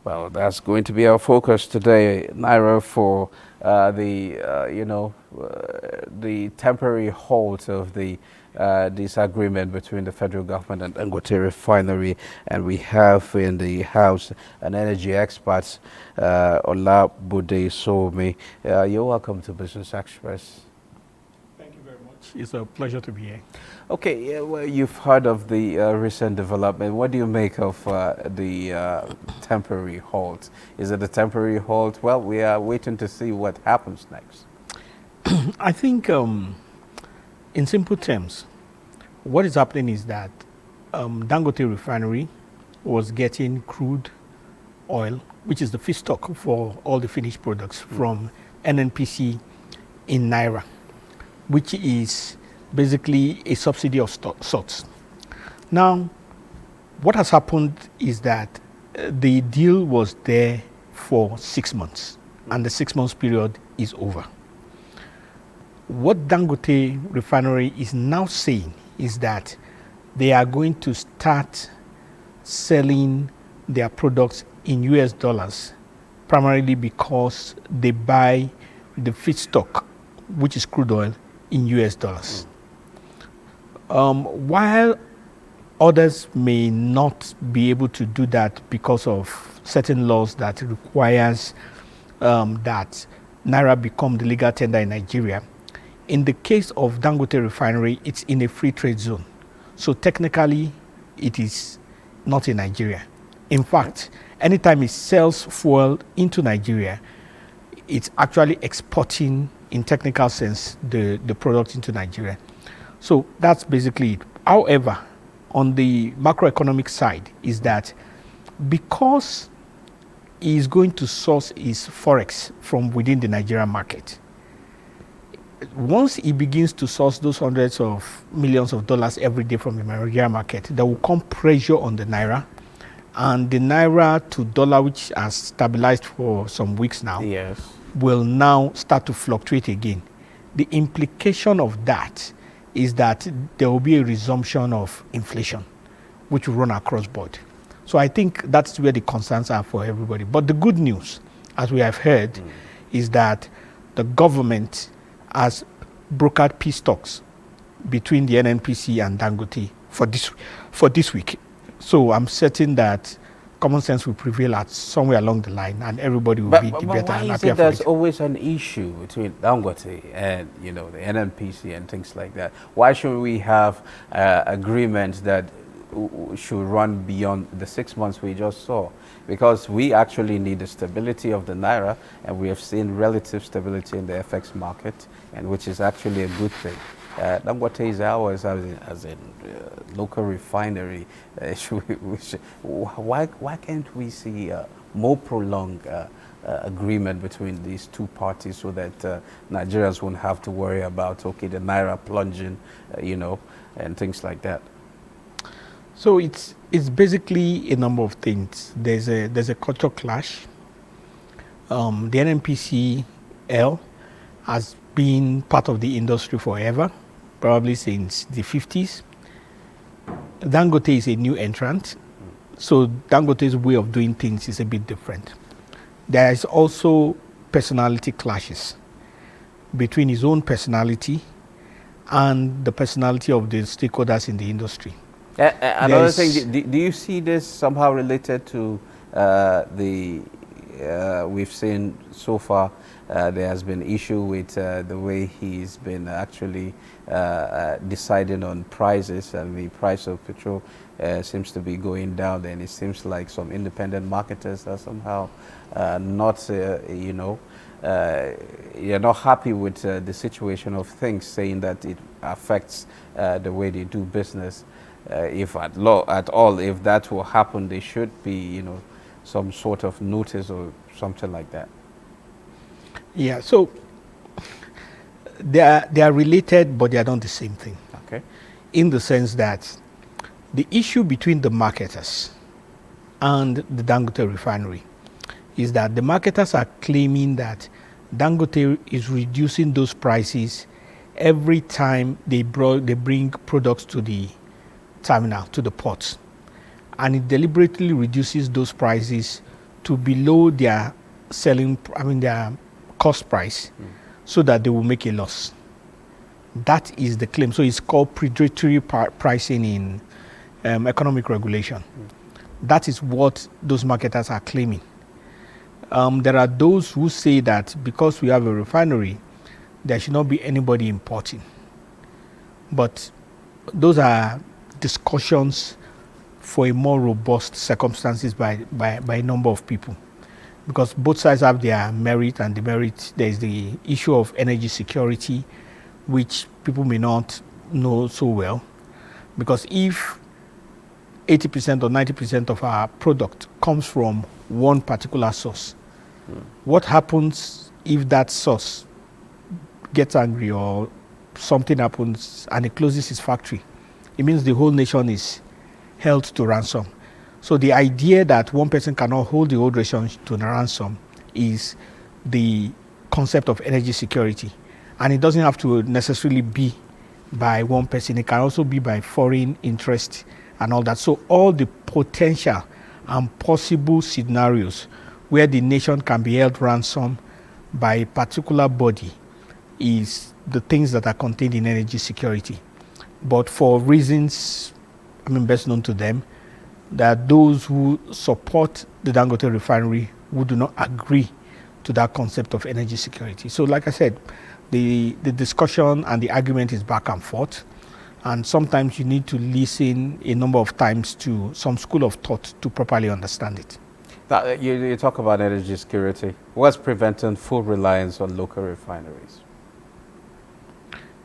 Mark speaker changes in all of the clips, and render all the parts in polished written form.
Speaker 1: Well, that's going to be our focus today, Naira, for the temporary halt of the disagreement between the federal government and Dangote Refinery. And we have in the house an energy expert, Olabode Sowunmi. You're welcome to Business Express.
Speaker 2: Thank you very much. It's a pleasure to be here.
Speaker 1: Okay, yeah, well, you've heard of the recent development. What do you make of the temporary halt? Is it a temporary halt? Well, we are waiting to see what happens next.
Speaker 2: I think, in simple terms, what is happening is that Dangote Refinery was getting crude oil, which is the feedstock for all the finished products, from NNPC in Naira, which is basically a subsidy of sorts. Now, what has happened is that the deal was there for 6 months, and the 6 months period is over. What Dangote Refinery is now saying is that they are going to start selling their products in US dollars, primarily because they buy the feedstock, which is crude oil, in US dollars. While others may not be able to do that because of certain laws that requires that Naira become the legal tender in Nigeria, in the case of Dangote Refinery, it's in a free trade zone. So technically, it is not in Nigeria. In fact, anytime it sells fuel into Nigeria, it's actually exporting, in technical sense, the product into Nigeria. So that's basically it. However, on the macroeconomic side, is that because he is going to source his forex from within the Nigerian market, once he begins to source those hundreds of millions of dollars every day from the Nigerian market, there will come pressure on the Naira, and the Naira to dollar, which has stabilized for some weeks now,
Speaker 1: Yes.
Speaker 2: will now start to fluctuate again. The implication of that is that there will be a resumption of inflation, which will run across board. So I think that's where the concerns are for everybody. But the good news, as we have heard, is that the government has brokered peace talks between the NNPC and Dangote for this week. So I'm certain that common sense will prevail at somewhere along the line, and everybody will be better
Speaker 1: why
Speaker 2: and
Speaker 1: is
Speaker 2: happier
Speaker 1: it
Speaker 2: for
Speaker 1: there's
Speaker 2: it.
Speaker 1: always an issue between Dangote and the NNPC and things like that? Why should we have agreements that should run beyond the 6 months we just saw? Because we actually need the stability of the Naira, and we have seen relative stability in the FX market, and which is actually a good thing. Dangote is ours as a local refinery. Why can't we see a more prolonged agreement between these two parties, so that Nigerians won't have to worry about, okay, the Naira plunging, and things like that?
Speaker 2: So it's basically a number of things. There's a culture clash. The NNPCL has been part of the industry forever, probably since the 50s. Dangote is a new entrant, so Dangote's way of doing things is a bit different. There is also personality clashes between his own personality and the personality of the stakeholders in the industry.
Speaker 1: Another thing, do you see this somehow related to we've seen so far, there has been issue with the way he's been actually deciding on prices, and the price of petrol seems to be going down, and it seems like some independent marketers are somehow not, you're not happy with the situation of things, saying that it affects the way they do business. If at all, if that will happen, there should be, some sort of notice or something like that.
Speaker 2: Yeah, so they are related, but they are not the same thing.
Speaker 1: Okay.
Speaker 2: In the sense that the issue between the marketers and the Dangote refinery is that the marketers are claiming that Dangote is reducing those prices every time they bring products to the terminal, to the ports, and it deliberately reduces those prices to below their their cost price, so that they will make a loss. That is the claim. So it's called predatory pricing in economic regulation. That is what those marketers are claiming. There are those who say that because we have a refinery, there should not be anybody importing. But those are discussions for a more robust circumstances by a number of people, because both sides have their merit and demerit. There is the issue of energy security, which people may not know so well, because if 80% or 90% of our product comes from one particular source, what happens if that source gets angry or something happens and it closes its factory? It means the whole nation is held to ransom. So the idea that one person cannot hold the whole nation to ransom is the concept of energy security. And it doesn't have to necessarily be by one person. It can also be by foreign interest and all that. So all the potential and possible scenarios where the nation can be held ransom by a particular body is the things that are contained in energy security. But for reasons, best known to them, there are those who support the Dangote refinery who do not agree to that concept of energy security. So like I said, the discussion and the argument is back and forth. And sometimes you need to listen a number of times to some school of thought to properly understand it.
Speaker 1: You talk about energy security. What's preventing full reliance on local refineries?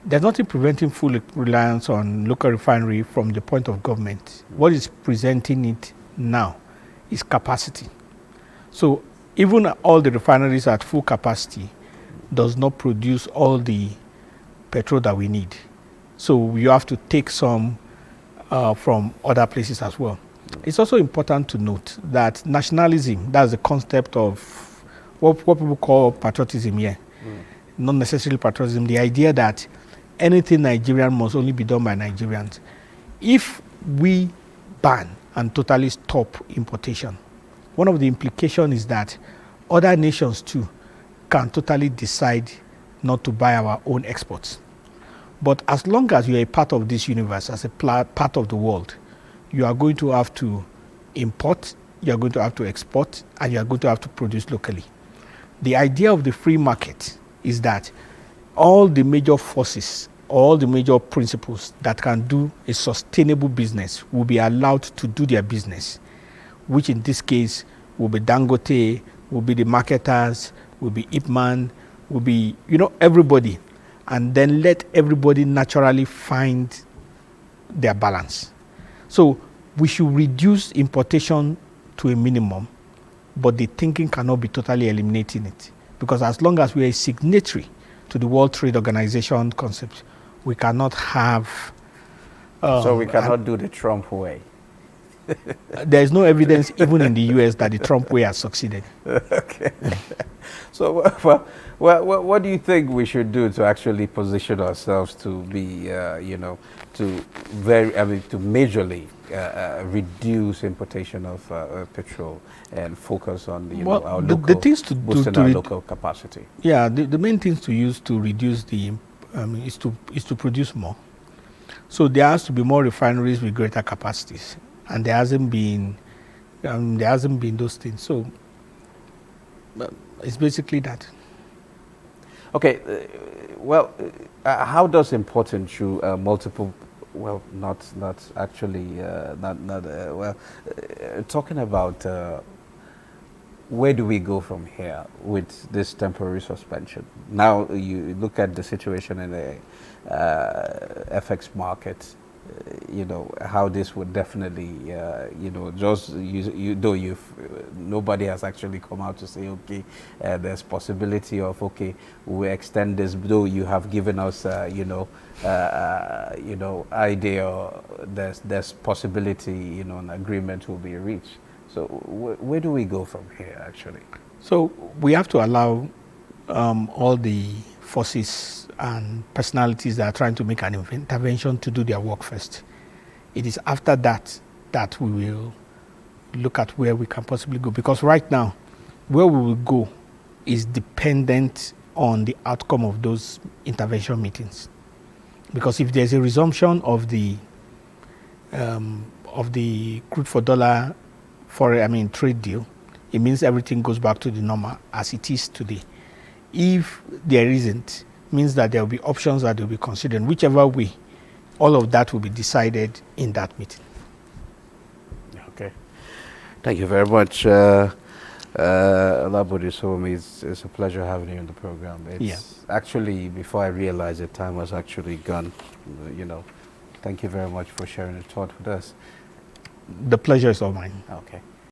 Speaker 2: There's nothing preventing full reliance on local refinery from the point of government. What is presenting it now is capacity. So even all the refineries at full capacity does not produce all the petrol that we need. So you have to take some from other places as well. It's also important to note that nationalism, that's the concept of what people call patriotism here. Not necessarily patriotism, the idea that anything Nigerian must only be done by Nigerians. If we ban and totally stop importation, one of the implications is that other nations too can totally decide not to buy our own exports. But as long as you are a part of this universe, as a part of the world, you are going to have to import, you are going to have to export, and you are going to have to produce locally. The idea of the free market is that all the major forces, all the major principles that can do a sustainable business will be allowed to do their business, which in this case will be Dangote, will be the marketers, will be Ipman, will be, everybody. And then let everybody naturally find their balance. So we should reduce importation to a minimum, but the thinking cannot be totally eliminating it. Because as long as we are a signatory to the World Trade Organization concept, we cannot have...
Speaker 1: so we cannot do the Trump way.
Speaker 2: There is no evidence even in the US that the Trump way has succeeded.
Speaker 1: Okay. So what do you think we should do to actually position ourselves to be, to majorly reduce importation of petrol and focus on, our local,
Speaker 2: the things to
Speaker 1: boosting
Speaker 2: do
Speaker 1: our local capacity?
Speaker 2: Yeah, the main things to use to reduce the, is to produce more. So there has to be more refineries with greater capacities, and there hasn't been those things. So it's basically that.
Speaker 1: Okay, how does importing through multiple, talking about where do we go from here with this temporary suspension? Now you look at the situation in the FX market, how this would definitely, nobody has actually come out to say, okay, there's possibility of, okay, we extend this, though you have given us, idea, there's possibility, an agreement will be reached. So where do we go from here, actually?
Speaker 2: So we have to allow all the forces and personalities that are trying to make an intervention to do their work first. It is after that we will look at where we can possibly go. Because right now, where we will go is dependent on the outcome of those intervention meetings. Because if there's a resumption of the crude for dollar trade deal, it means everything goes back to the normal as it is today. If there isn't, it means that there will be options that will be considered. Whichever way, all of that will be decided in that meeting.
Speaker 1: Okay. Thank you very much, Olabode Sowunmi. It's a pleasure having you on the program. It's actually, before I realized the time was actually gone, you know. Thank you very much for sharing your thought with us.
Speaker 2: The pleasure is all mine.
Speaker 1: Okay.